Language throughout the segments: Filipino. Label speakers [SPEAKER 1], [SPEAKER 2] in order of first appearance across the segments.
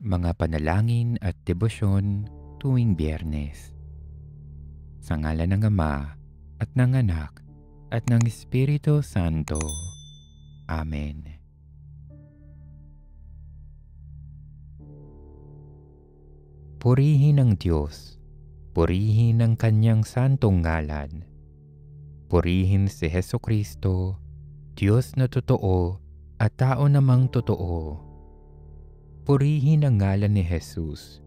[SPEAKER 1] Mga panalangin at debosyon tuwing Biyernes. Sa ngalan ng Ama at ng Anak at ng Espiritu Santo. Amen. Purihin ang Diyos, purihin ang Kanyang santong ngalan. Purihin si Hesukristo, Diyos na totoo at tao namang totoo. Purihin ang ngalan ni Jesus.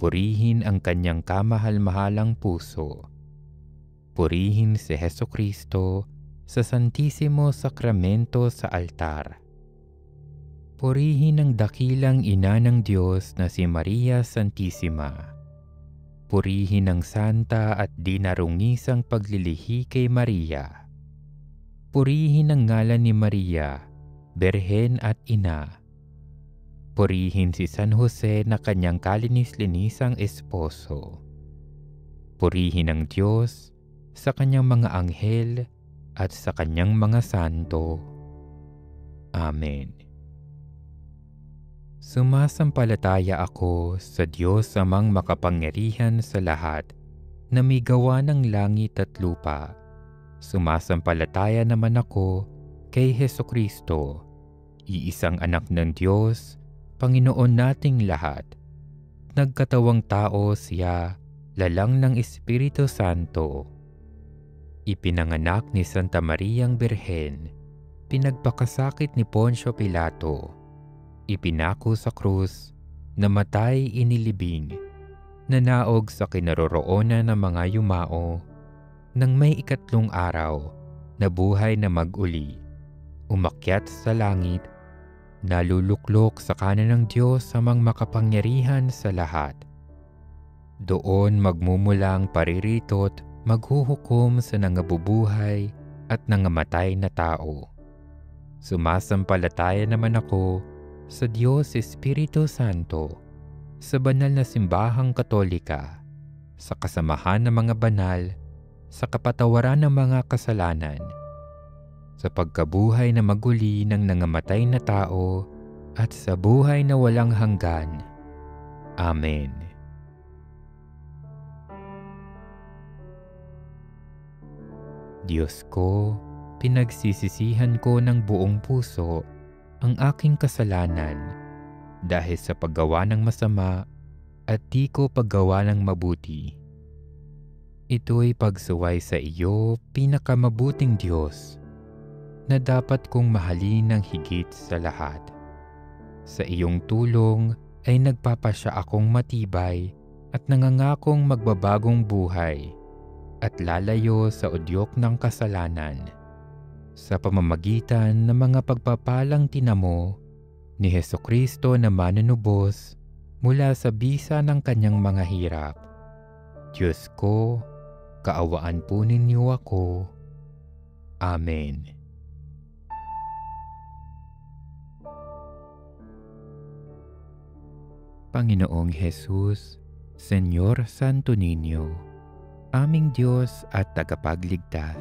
[SPEAKER 1] Purihin ang Kanyang kamahal-mahalang puso. Purihin si Hesukristo sa Santisimo Sakramento sa altar. Purihin ang dakilang ina ng Diyos na si Maria Santissima. Purihin ang santa at dinarungisang paglilihi kay Maria. Purihin ang ngalan ni Maria, Berhen at Ina. Purihin si San Jose na kanyang kalinis-linisang esposo. Purihin ang Diyos sa kanyang mga anghel at sa kanyang mga santo. Amen. Sumasampalataya ako sa Diyos Amang makapangyarihan sa lahat na may gawa ng langit at lupa. Sumasampalataya naman ako kay Hesukristo, iisang anak ng Diyos, Panginoon nating lahat. Nagkatawang tao siya, lalang ng Espiritu Santo. Ipinanganak ni Santa Mariang Birhen, pinagpakasakit ni Poncio Pilato, ipinako sa krus, namatay inilibing, nanaog sa kinaroroonan ng mga yumao, nang may ikatlong araw, nabuhay na mag-uli, umakyat sa langit, naluluklok sa kanan ng Diyos Amang makapangyarihan sa lahat. Doon magmumulang pariritot, maghuhukom sa nangabubuhay at nangamatay na tao. Sumasampalataya naman ako sa Diyos Espiritu Santo, sa banal na simbahang Katolika, sa kasamahan ng mga banal, sa kapatawaran ng mga kasalanan, sa pagkabuhay na maguli ng nangamatay na tao, at sa buhay na walang hanggan. Amen. Diyos ko, pinagsisisihan ko ng buong puso ang aking kasalanan dahil sa paggawa ng masama at di ko paggawa ng mabuti. Ito'y pagsuway sa iyo, pinakamabuting Diyos, na dapat kong mahalin ng higit sa lahat. Sa iyong tulong ay nagpapasya akong matibay at nangangakong magbabagong buhay at lalayo sa udyok ng kasalanan. Sa pamamagitan ng mga pagpapalang tinamo ni Hesukristo na manunubos mula sa bisa ng kanyang mga hirap. Diyos ko, kaawaan po ninyo ako. Amen. Panginoong Jesus, Senyor Santo Niño, aming Diyos at tagapagligtas,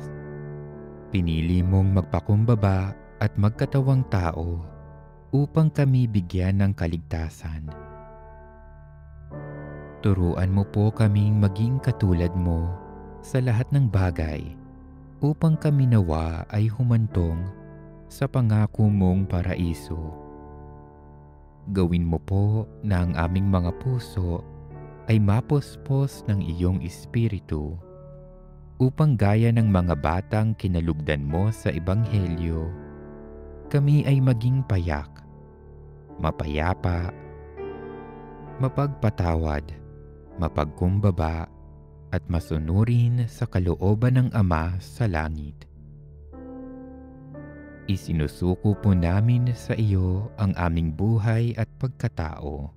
[SPEAKER 1] pinili mong magpakumbaba at magkatawang tao upang kami bigyan ng kaligtasan. Turuan mo po kaming maging katulad mo sa lahat ng bagay upang kami nawa ay humantong sa pangako mong paraiso. Gawin mo po na ang aming mga puso ay mapuspos ng iyong espiritu upang gaya ng mga batang kinalugdan mo sa Ebanghelyo, kami ay maging payak, mapayapa, mapagpatawad, mapagkumbaba, at masunurin sa kalooban ng Ama sa langit. Isinusuko po namin sa iyo ang aming buhay at pagkatao.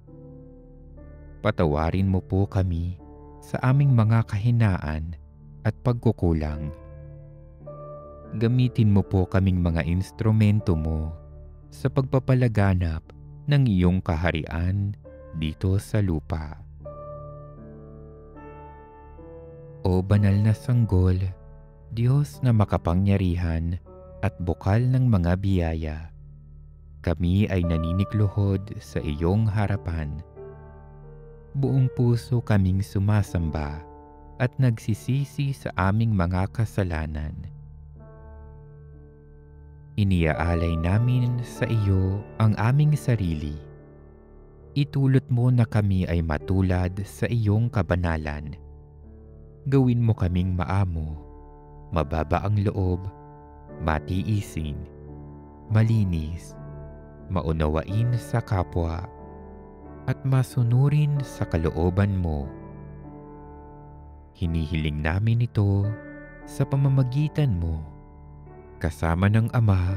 [SPEAKER 1] Patawarin mo po kami sa aming mga kahinaan at pagkukulang. Gamitin mo po kaming mga instrumento mo sa pagpapalaganap ng iyong kaharian dito sa lupa. O banal na sanggol, Diyos na makapangyarihan at bukal ng mga biyaya, kami ay naninikluhod sa iyong harapan. Buong puso kaming sumasamba at nagsisisi sa aming mga kasalanan. Iniaalay namin sa iyo ang aming sarili. Itulot mo na kami ay matulad sa iyong kabanalan. Gawin mo kaming maamo, mababa ang loob, matiisin, malinis, maunawain sa kapwa, at masunurin sa kalooban mo. Hinihiling namin ito sa pamamagitan mo, kasama ng Ama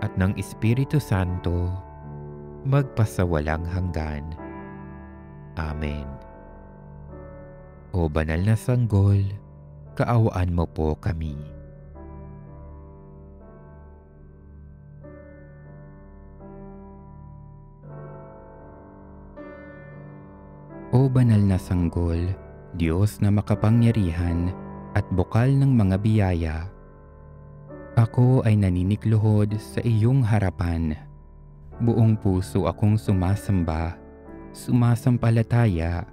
[SPEAKER 1] at ng Espiritu Santo, magpasawalang hanggan. Amen. O banal na sanggol, kaawaan mo po kami. O banal na sanggol, Diyos na makapangyarihan at bukal ng mga biyaya, ako ay naninikluhod sa iyong harapan. Buong puso akong sumasamba, sumasampalataya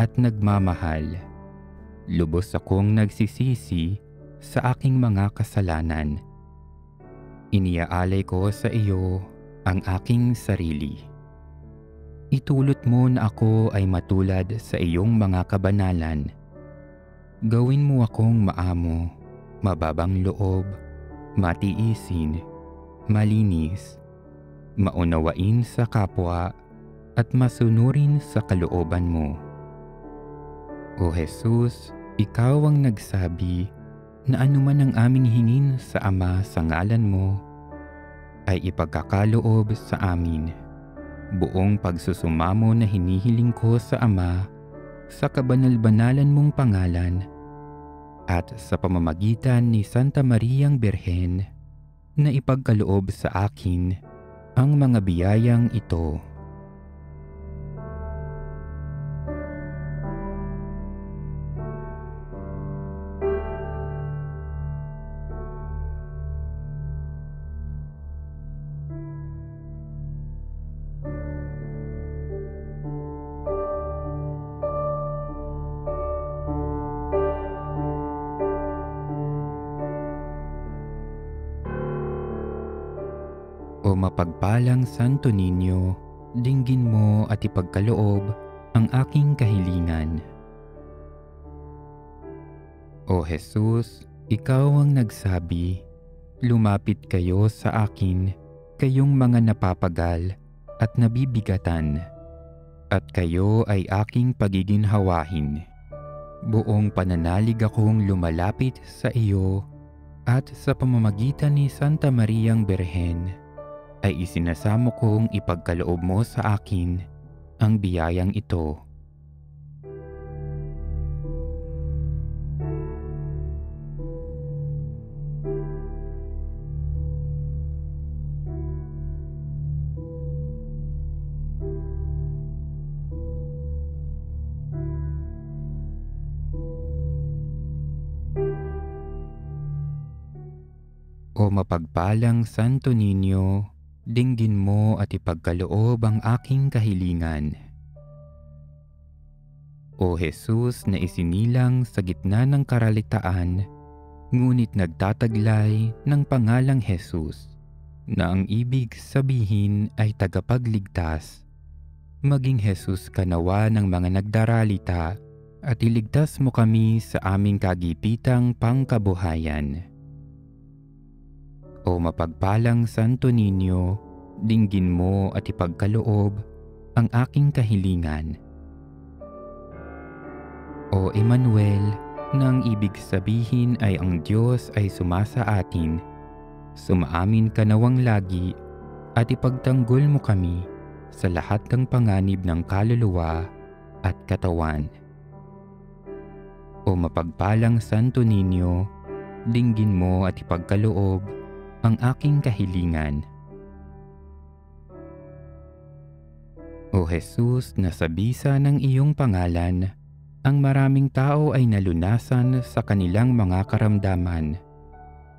[SPEAKER 1] at nagmamahal. Lubos akong nagsisisi sa aking mga kasalanan. Iniaalay ko sa iyo ang aking sarili. Itulot mo na ako ay matulad sa iyong mga kabanalan. Gawin mo akong maamo, mababang loob, matiisin, malinis, maunawain sa kapwa, at masunurin sa kalooban mo. O Jesus, ikaw ang nagsabi na anuman ang aming hingin sa Ama sa ngalan mo, ay ipagkakaloob sa amin. Buong pagsusumamo na hinihiling ko sa Ama sa kabanal-banalan mong pangalan at sa pamamagitan ni Santa Mariang Birhen na ipagkaloob sa akin ang mga biyayang ito. O mapagpalang Santo Niño, dinggin mo at ipagkaloob ang aking kahilingan. O Jesus, ikaw ang nagsabi, lumapit kayo sa akin, kayong mga napapagal at nabibigatan, at kayo ay aking pagiginhawahin. Buong pananalig akong lumalapit sa iyo at sa pamamagitan ni Santa Mariang Birhen, ay isinasamo kong ipagkaloob mo sa akin ang biyayang ito. O mapagpalang Santo Niño, dinggin mo at ipagkaloob ang aking kahilingan. O Jesus na isinilang sa gitna ng karalitaan, ngunit nagtataglay ng pangalang Jesus, na ang ibig sabihin ay tagapagligtas. Maging Jesus ka nawa ng mga nagdaralita at iligtas mo kami sa aming kagipitang pangkabuhayan. O mapagpalang Santo Niño, dinggin mo at ipagkaloob ang aking kahilingan. O Emmanuel, na ang ibig sabihin ay ang Diyos ay sumasa atin, sumaamin ka nawang lagi at ipagtanggol mo kami sa lahat ng panganib ng kaluluwa at katawan. O mapagpalang Santo Niño, dinggin mo at ipagkaloob ang aking kahilingan. O Jesus, na sa bisa ng iyong pangalan, ang maraming tao ay nalunasan sa kanilang mga karamdaman.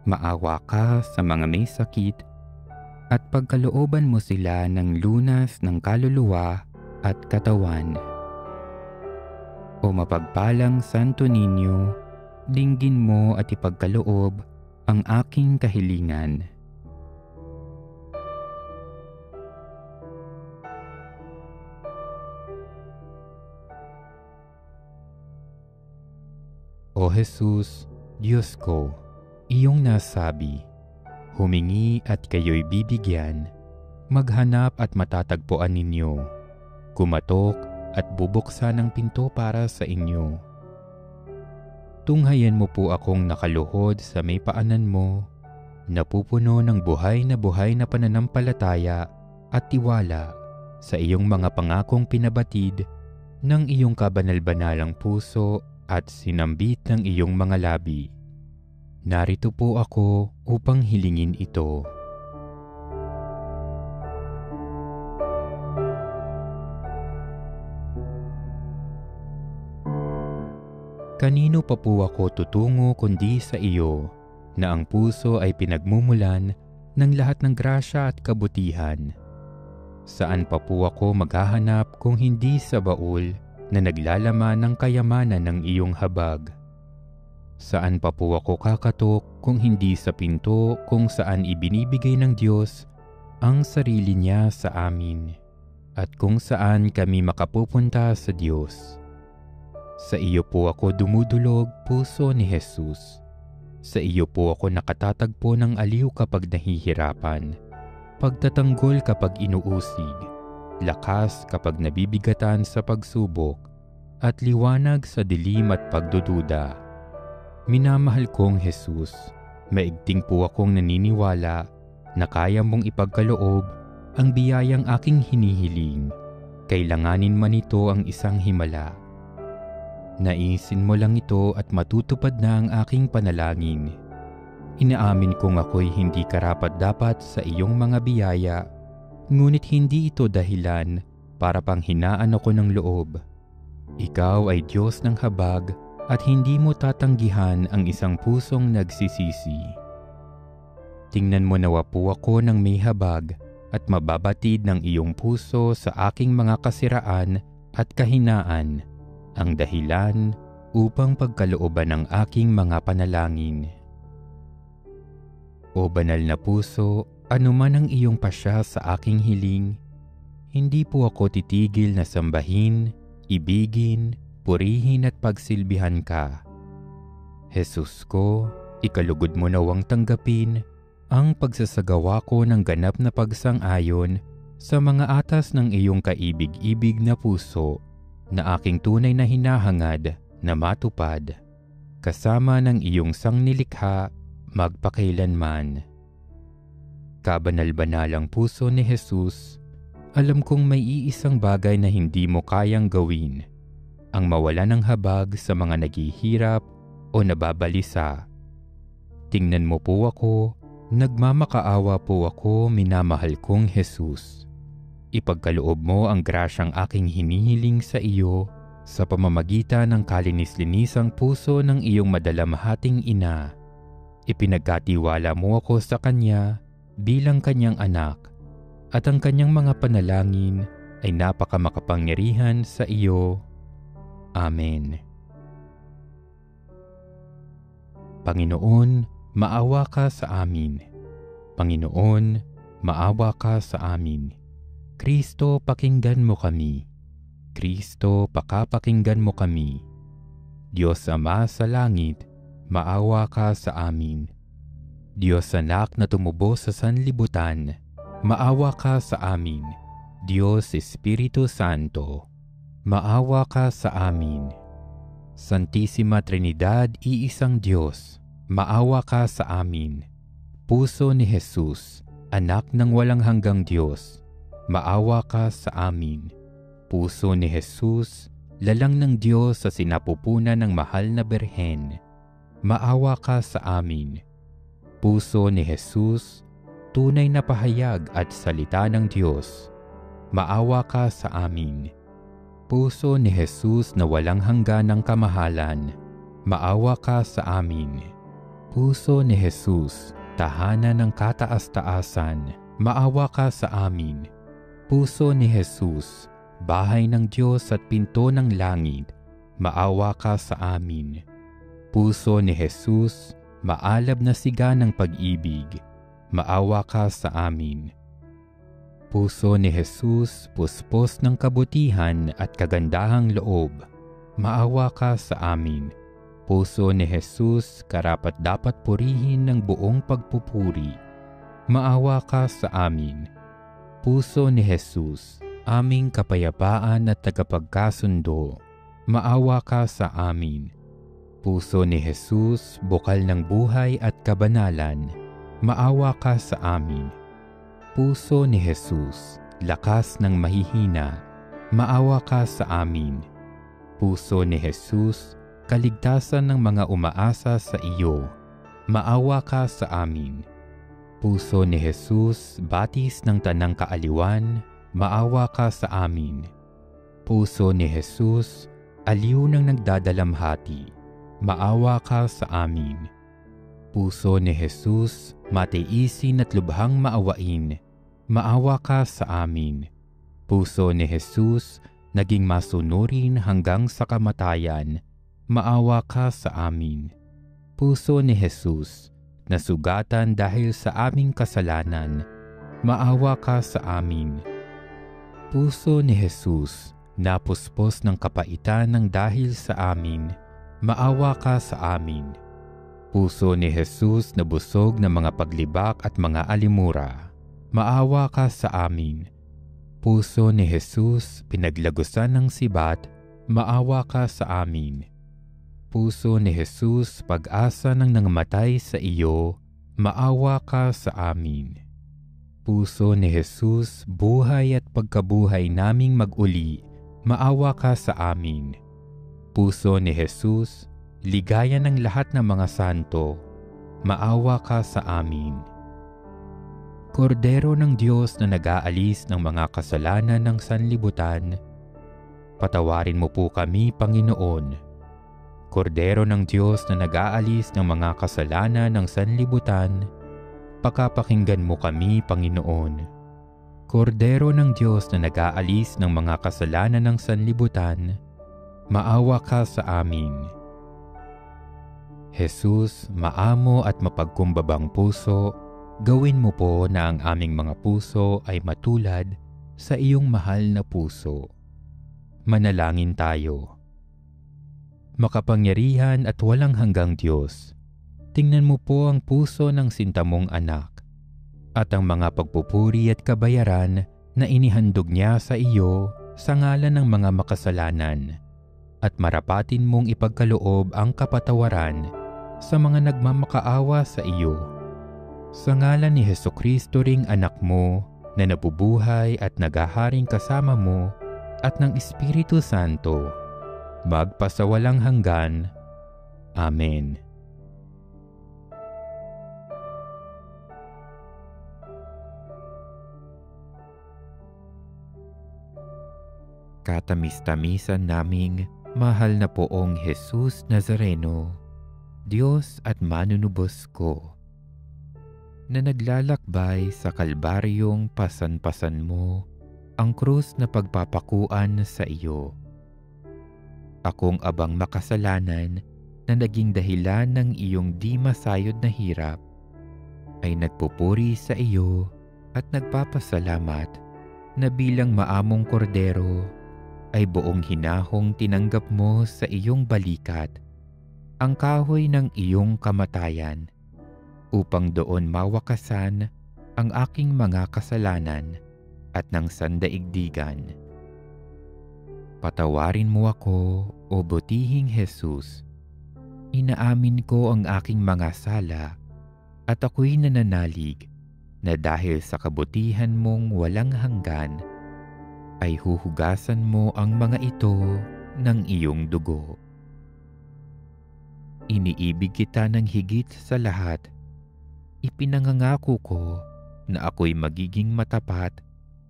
[SPEAKER 1] Maawa ka sa mga may sakit at pagkalooban mo sila ng lunas ng kaluluwa at katawan. O mapagpalang Santo Niño, dinggin mo at ipagkaloob ang aking kahilingan. O Jesus, Diyos ko, iyong nasabi, humingi at kayo'y bibigyan, maghanap at matatagpuan ninyo, kumatok at bubuksan ang pinto para sa inyo. Tunghayan mo po akong nakaluhod sa may paanan mo, napupuno ng buhay na pananampalataya at tiwala sa iyong mga pangakong pinabatid ng iyong kabanal-banalang puso at sinambit ng iyong mga labi. Narito po ako upang hilingin ito. Kanino pa po ako tutungo kundi sa iyo, na ang puso ay pinagmumulan ng lahat ng grasya at kabutihan. Saan pa po ako maghahanap kung hindi sa baul na naglalaman ng kayamanan ng iyong habag? Saan pa po ako kakatok kung hindi sa pinto kung saan ibinibigay ng Diyos ang sarili niya sa amin, at kung saan kami makapupunta sa Diyos? Sa iyo po ako dumudulog, puso ni Jesus. Sa iyo po ako nakatatagpo ng aliw kapag nahihirapan, pagtatanggol kapag inuusig, lakas kapag nabibigatan sa pagsubok, at liwanag sa dilim at pagdududa. Minamahal kong Jesus, maigting po akong naniniwala na kaya mong ipagkaloob ang biyayang aking hinihiling, kailanganin man ito ang isang himala. Naisin mo lang ito at matutupad na ang aking panalangin. Inaamin kong ako'y hindi karapat-dapat sa iyong mga biyaya, ngunit hindi ito dahilan para panghinaan ako ng loob. Ikaw ay Diyos ng habag at hindi mo tatanggihan ang isang pusong nagsisisi. Tingnan mo nawa po ako ng may habag at mababatid ng iyong puso sa aking mga kasiraan at kahinaan, ang dahilan upang pagkalooban ng aking mga panalangin. O banal na puso, anuman ang iyong pasya sa aking hiling, hindi po ako titigil na sambahin, ibigin, purihin at pagsilbihan ka. Jesus ko, ikalugod mo nawang tanggapin ang pagsasagawa ko ng ganap na pagsang-ayon sa mga atas ng iyong kaibig-ibig na puso na aking tunay na hinahangad na matupad, kasama ng iyong sangnilikha magpakailanman. Kabanal-banalang puso ni Jesus, alam kong may iisang bagay na hindi mo kayang gawin, ang mawala ng habag sa mga naghihirap o nababalisa. Tingnan mo po ako, nagmamakaawa po ako, minamahal kong Jesus. Ipagkaloob mo ang grasyang aking hinihiling sa iyo sa pamamagitan ng kalinis-linisang puso ng iyong madalamhating ina. Ipinagkatiwala mo ako sa Kanya bilang Kanyang anak, at ang Kanyang mga panalangin ay napakamakapangyarihan sa iyo. Amen. Panginoon, maawa ka sa amin. Panginoon, maawa ka sa amin. Kristo, pakinggan mo kami. Kristo, pakapakinggan mo kami. Diyos Ama sa langit, maawa ka sa amin. Diyos Anak na tumubo sa sanlibutan, maawa ka sa amin. Diyos Espiritu Santo, maawa ka sa amin. Santissima Trinidad, iisang Diyos, maawa ka sa amin. Puso ni Jesus, anak ng walang hanggang Diyos, maawa ka sa amin. Puso ni Jesus, lalang ng Diyos sa sinapupunan ng mahal na Birhen, maawa ka sa amin. Puso ni Jesus, tunay na pahayag at salita ng Diyos, maawa ka sa amin. Puso ni Jesus na walang hanggan ng kamahalan, maawa ka sa amin. Puso ni Jesus, tahanan ng kataas-taasan, maawa ka sa amin. Puso ni Jesus, bahay ng Diyos at pinto ng langit, maawa ka sa amin. Puso ni Jesus, maalab na siga ng pag-ibig, maawa ka sa amin. Puso ni Jesus, puspos ng kabutihan at kagandahang loob, maawa ka sa amin. Puso ni Jesus, karapat-dapat purihin ng buong pagpupuri, maawa ka sa amin. Puso ni Jesus, aming kapayapaan at tagapagkasundo, maawa ka sa amin. Puso ni Jesus, bukal ng buhay at kabanalan, maawa ka sa amin. Puso ni Jesus, lakas ng mahihina, maawa ka sa amin. Puso ni Jesus, kaligtasan ng mga umaasa sa iyo, maawa ka sa amin. Puso ni Jesus, batis ng tanang kaaliwan, maawa ka sa amin. Puso ni Jesus, aliw ng nagdadalamhati, maawa ka sa amin. Puso ni Jesus, mataisin at lubhang maawain, maawa ka sa amin. Puso ni Jesus, naging masunurin hanggang sa kamatayan, maawa ka sa amin. Puso ni Jesus, nasugatan dahil sa aming kasalanan, maawa ka sa amin. Puso ni Jesus, napuspos ng kapaitan ng dahil sa amin, maawa ka sa amin. Puso ni Jesus na busog ng mga paglibak at mga alimura, maawa ka sa amin. Puso ni Jesus, pinaglagusan ng sibat, maawa ka sa amin. Puso ni Jesus, pag-asa ng nangamatay sa iyo, maawa ka sa amin. Puso ni Jesus, buhay at pagkabuhay naming mag-uli, maawa ka sa amin. Puso ni Jesus, ligaya ng lahat ng mga santo, maawa ka sa amin. Kordero ng Diyos na nag-aalis ng mga kasalanan ng sanlibutan, patawarin mo po kami, Panginoon. Kordero ng Diyos na nag-aalis ng mga kasalanan ng sanlibutan, pakapakinggan mo kami, Panginoon. Kordero ng Diyos na nag-aalis ng mga kasalanan ng sanlibutan, maawa ka sa amin. Jesus, maamo at mapagkumbabang puso, gawin mo po na ang aming mga puso ay matulad sa iyong mahal na puso. Manalangin tayo. Makapangyarihan at walang hanggang Diyos, tingnan mo po ang puso ng sintamong anak at ang mga pagpupuri at kabayaran na inihandog niya sa iyo sa ngalan ng mga makasalanan, at marapatin mong ipagkaloob ang kapatawaran sa mga nagmamakaawa sa iyo. Sa ngalan ni Hesukristo ring anak mo na nabubuhay at naghaharing kasama mo at ng Espiritu Santo, magpasawalang hanggan. Amen. Katamis-tamisan naming mahal na poong Jesus Nazareno, Diyos at manunubos ko, na naglalakbay sa kalbaryong pasan-pasan mo ang krus na pagpapakuan sa iyo. Akong abang makasalanan na naging dahilan ng iyong di masayod na hirap, ay nagpupuri sa iyo at nagpapasalamat na bilang maamong kordero ay buong hinahong tinanggap mo sa iyong balikat ang kahoy ng iyong kamatayan, upang doon mawakasan ang aking mga kasalanan at ng sandaigdigan. Patawarin mo ako, o butihing Jesus. Inaamin ko ang aking mga sala at ako'y nananalig na dahil sa kabutihan mong walang hanggan ay huhugasan mo ang mga ito ng iyong dugo. Iniibig kita ng higit sa lahat. Ipinangangako ko na ako'y magiging matapat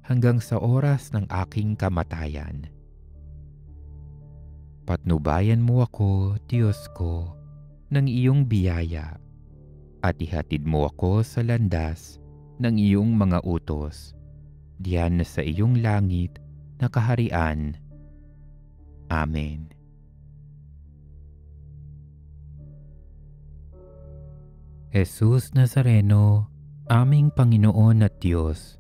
[SPEAKER 1] hanggang sa oras ng aking kamatayan. Patnubayan mo ako, Diyos ko, ng iyong biyaya at ihatid mo ako sa landas ng iyong mga utos, diyan sa iyong langit na kaharian. Amen. Jesus Nazareno, aming Panginoon at Diyos,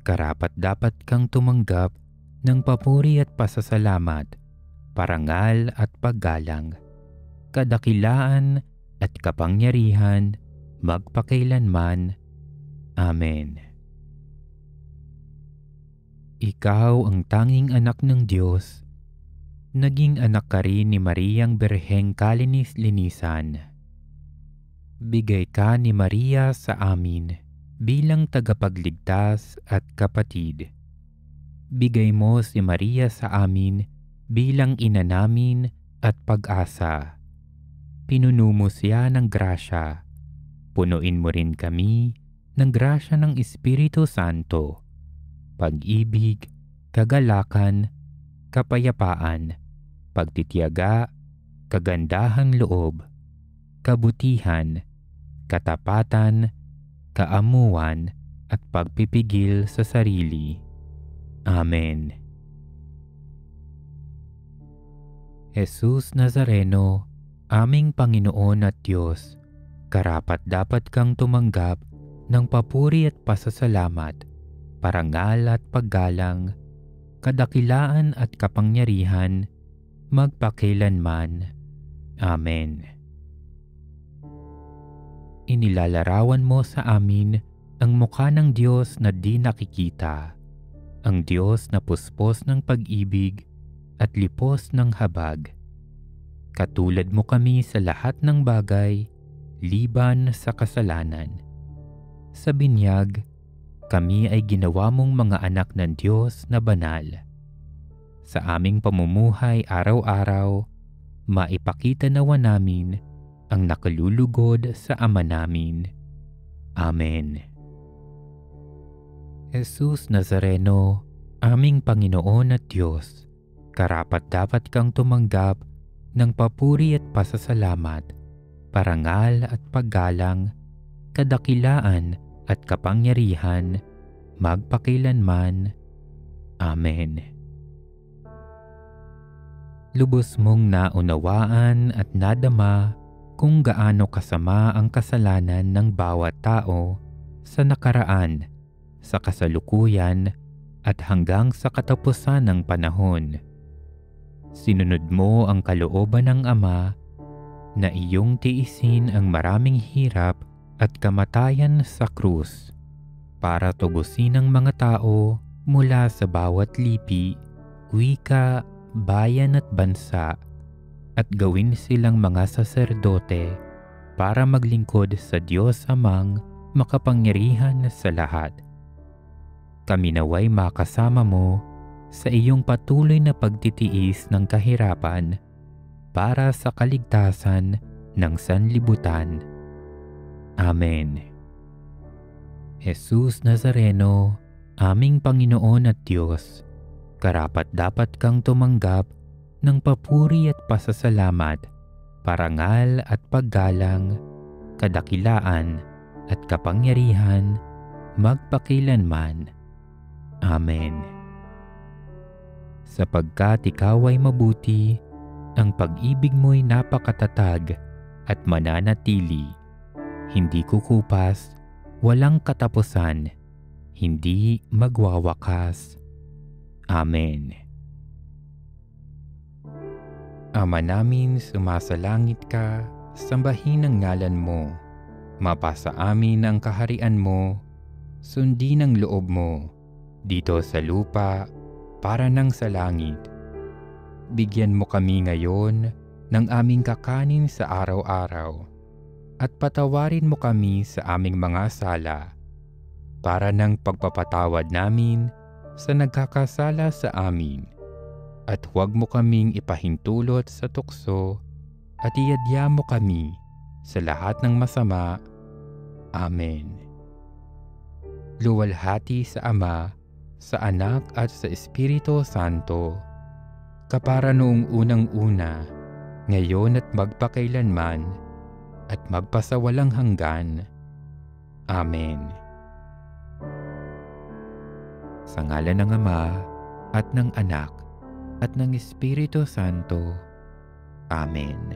[SPEAKER 1] karapat-dapat kang tumanggap ng papuri at pasasalamat, parangal at paggalang, kadakilaan at kapangyarihan, magpakailanman. Amen. Ikaw ang tanging anak ng Diyos, naging anak ka rin ni Mariang Berheng Kalinis-Linisan. Bigay ka ni Maria sa amin bilang tagapagligtas at kapatid. Bigay mo si Maria sa amin bilang ina namin at pag-asa. Pinuno mo siya ng grasya. Punuin mo rin kami ng grasya ng Espiritu Santo, pag-ibig, kagalakan, kapayapaan, pagtitiyaga, kagandahang loob, kabutihan, katapatan, kaamuan, at pagpipigil sa sarili. Amen. Jesus Nazareno, aming Panginoon at Diyos, karapat-dapat kang tumanggap ng papuri at pasasalamat, parangal at paggalang, kadakilaan at kapangyarihan, magpakailanman. Amen. Inilalarawan mo sa amin ang mukha ng Diyos na di nakikita, ang Diyos na puspos ng pag-ibig at lipos ng habag. Katulad mo kami sa lahat ng bagay, liban sa kasalanan. Sa binyag, kami ay ginawa mong mga anak ng Diyos na banal. Sa aming pamumuhay araw-araw, maipakita nawa namin ang nakalulugod sa Ama namin. Amen. Jesus Nazareno, aming Panginoon at Diyos, karapat-dapat kang tumanggap ng papuri at pasasalamat, parangal at paggalang, kadakilaan at kapangyarihan, magpakailanman. Amen. Lubos mong naunawaan at nadama kung gaano kasama ang kasalanan ng bawat tao sa nakaraan, sa kasalukuyan, at hanggang sa katapusan ng panahon. Sinunod mo ang kalooban ng Ama na iyong tiisin ang maraming hirap at kamatayan sa krus para tubusin ang mga tao mula sa bawat lipi, wika, bayan at bansa, at gawin silang mga saserdote para maglingkod sa Diyos Amang makapangyarihan sa lahat. Kami naway makasama mo sa iyong patuloy na pagtitiis ng kahirapan para sa kaligtasan ng sanlibutan. Amen. Jesus Nazareno, aming Panginoon at Diyos, karapat-dapat kang tumanggap ng papuri at pasasalamat, parangal at paggalang, kadakilaan at kapangyarihan, magpakailanman. Amen. Sapagkat ikaw ay mabuti, ang pag-ibig mo'y napakatatag at mananatili, hindi kukupas, walang katapusan, hindi magwawakas. Amen. Ama namin, sumasalangit ka, sambahin ang ngalan mo. Mapasa amin ang kaharian mo, sundin ang loob mo, dito sa lupa, para nang sa langit. Bigyan mo kami ngayon ng aming kakanin sa araw-araw, at patawarin mo kami sa aming mga sala, para ng pagpapatawad namin sa nagkakasala sa amin. At huwag mo kaming ipahintulot sa tukso, at iadya mo kami sa lahat ng masama. Amen. Luwalhati sa Ama, sa Anak at sa Espiritu Santo, kapara noong unang-una, ngayon at magpakailanman, at magpasawalang hanggan. Amen. Sa ngalan ng Ama, at ng Anak, at ng Espiritu Santo. Amen.